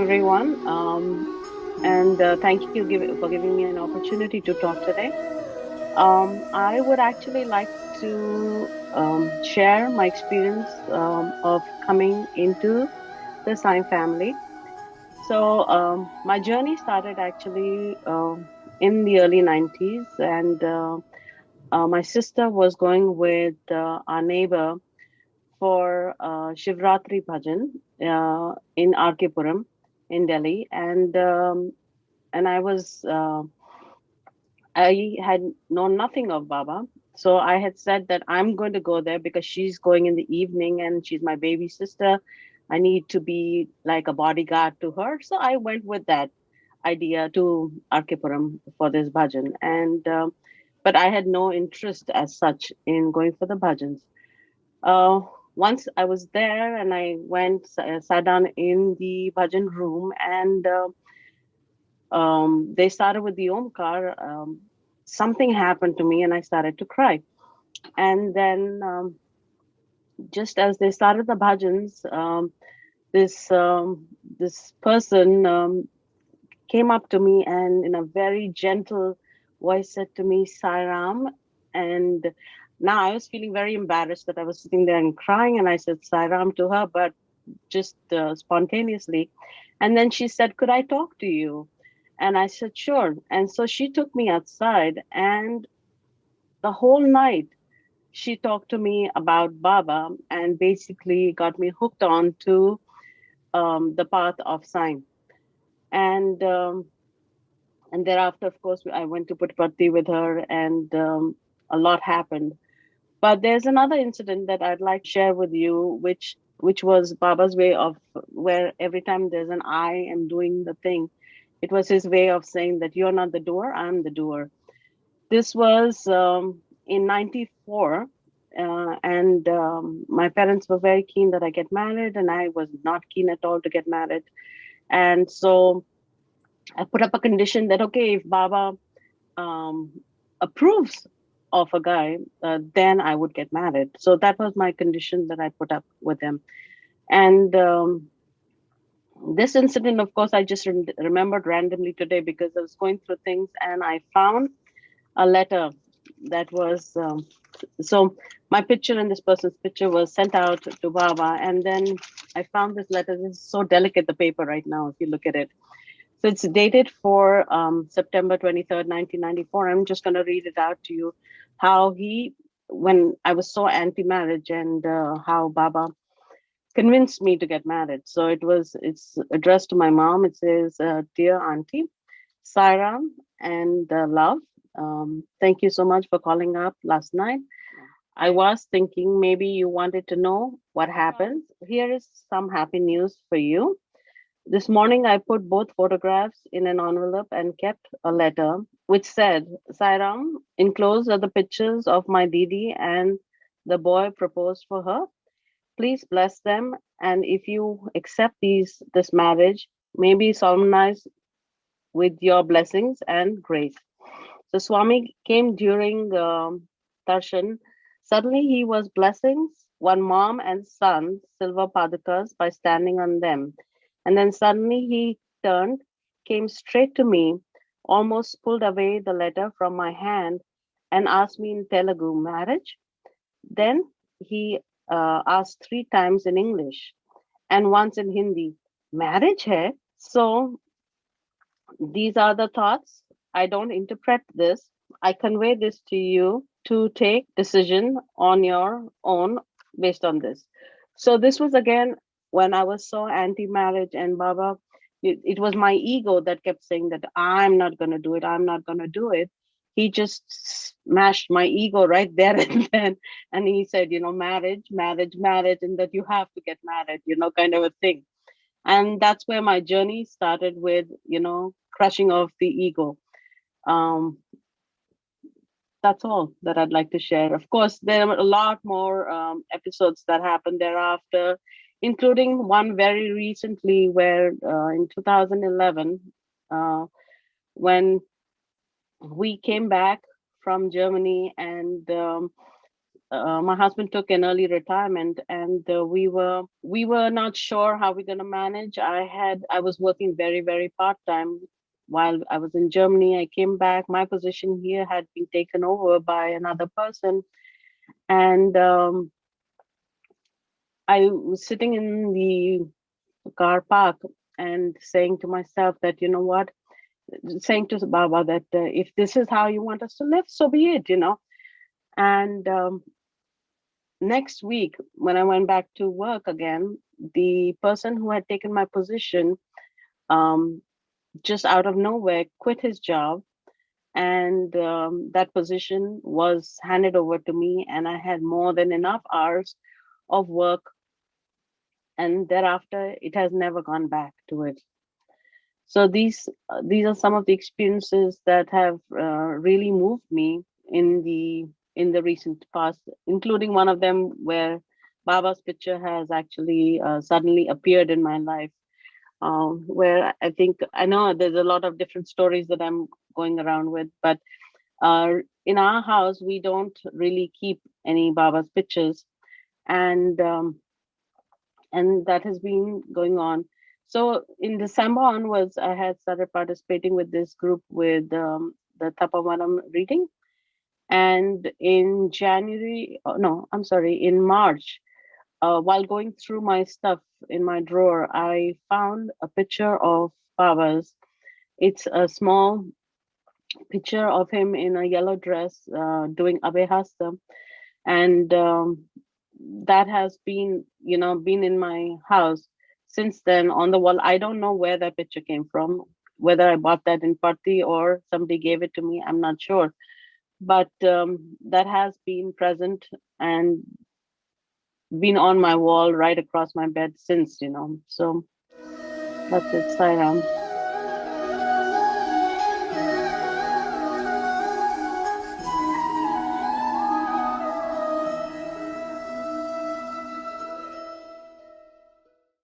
everyone. And thank you for giving me an opportunity to talk today. I would actually like to share my experience of coming into the Sign family. So, my journey started actually in the early 90s, and my sister was going with our neighbor for Shivratri Bhajan in RK Puram in Delhi, and I had known nothing of Baba, so I had said that I'm going to go there because she's going in the evening and she's my baby sister. I need to be like a bodyguard to her, so I went with that idea to RK Puram for this bhajan, and but I had no interest as such in going for the bhajans. Uh, Once I was there and I sat down in the bhajan room, and they started with the Omkar. Something happened to me and I started to cry. And then, just as they started the bhajans, this this person came up to me and, in a very gentle voice, said to me, "Sai Ram." And now I was feeling very embarrassed that I was sitting there and crying, and I said "Sai Ram" to her, but just spontaneously. And then she said, "Could I talk to you?" And I said, "Sure." And so she took me outside, and the whole night she talked to me about Baba and basically got me hooked on to the path of sign. And and thereafter, of course, I went to Puttaparthi with her, and a lot happened. But there's another incident that I'd like to share with you, which was Baba's way of, where every time there's an I am doing the thing, it was his way of saying that you're not the doer, I'm the doer. This was in '94, and my parents were very keen that I get married, and I was not keen at all to get married. And so I put up a condition that, okay, if Baba um, approves of a guy, then I would get married. So that was my condition that I put up with him. And this incident, of course, I just remembered randomly today because I was going through things and I found a letter that was so my picture and this person's picture was sent out to Baba, and then I found this letter. This is so delicate, the paper right now, if you look at it. So it's dated for September 23rd, 1994. I'm just going to read it out to you. How he, when I was so anti-marriage, and how Baba convinced me to get married. So it's addressed to my mom. It says, "Dear Auntie, Sairam and love. Thank you so much for calling up last night. I was thinking maybe you wanted to know what happened. Here is some happy news for you. This morning I put both photographs in an envelope and kept a letter which said, Sairam, enclosed are the pictures of my Didi and the boy proposed for her. Please bless them, and if you accept this marriage, maybe solemnize with your blessings and grace." So Swami came during darshan. Suddenly he was blessing one mom and son, silver padakas, by standing on them. And then suddenly he turned, came straight to me, almost pulled away the letter from my hand, and asked me in Telugu, "Marriage?" Then he asked three times in English and once in Hindi, "Marriage hai?" So these are the thoughts. I don't interpret this. I convey this to you to take decision on your own based on this. So this was again when I was so anti-marriage, and Baba, it was my ego that kept saying that I'm not going to do it. I'm not going to do it. He just smashed my ego right there and then, and he said, marriage, marriage, marriage, and that you have to get married, kind of a thing. And that's where my journey started with, crushing of the ego. um, that's all that I'd like to share. Of course, there are a lot more episodes that happened thereafter, including one very recently where in 2011, uh, when we came back from Germany, and my husband took an early retirement, and we were not sure how we're going to manage. I was working very, very part time while I was in Germany. I came back. My position here had been taken over by another person, and I was sitting in the car park and saying to myself that, you know what, saying to Baba that if this is how you want us to live, so be it. And next week, when I went back to work again, the person who had taken my position, um, just out of nowhere, quit his job. And that position was handed over to me, and I had more than enough hours of work. And thereafter, it has never gone back to it. So these are some of the experiences that have really moved me in the recent past, including one of them where Baba's picture has actually suddenly appeared in my life. Where I know there's a lot of different stories that I'm going around with, but in our house we don't really keep any Baba's pictures, and that has been going on. So in December onwards, I had started participating with this group with the Tapavanam reading. And in January, oh, no, I'm sorry, in March, while going through my stuff in my drawer, I found a picture of Baba's. It's a small picture of him in a yellow dress doing Abhihasta. And that has been in my house since then on the wall. I don't know where that picture came from, whether I bought that in Patti or somebody gave it to me, I'm not sure. But that has been present and been on my wall right across my bed since. So that's it, Sairam.